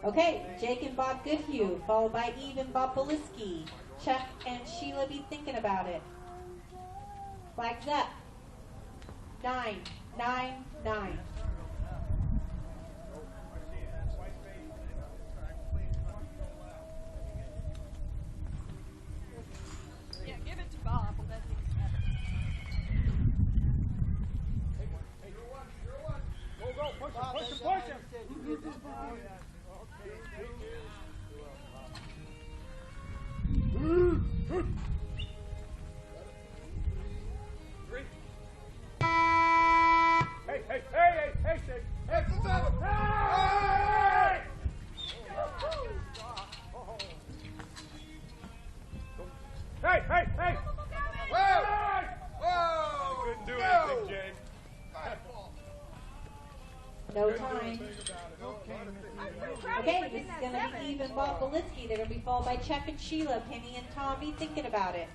Okay, Jake and Bob Goodhue, followed by Eve and Bob Beliski. Chuck and Sheila be thinking about it. Flags up. 9, 9, 9. Yeah, give it to Bob. That thing's better. Hey, you're one. Go, push him. Three. Hey, Shake. Hey, move out. Hey! Hey! Whoa! Couldn't do anything, Jake. No time. Okay, this is going to be Eve and Bob Beliski. They're going to be followed by Chuck and Sheila. Penny and Tom be thinking about it.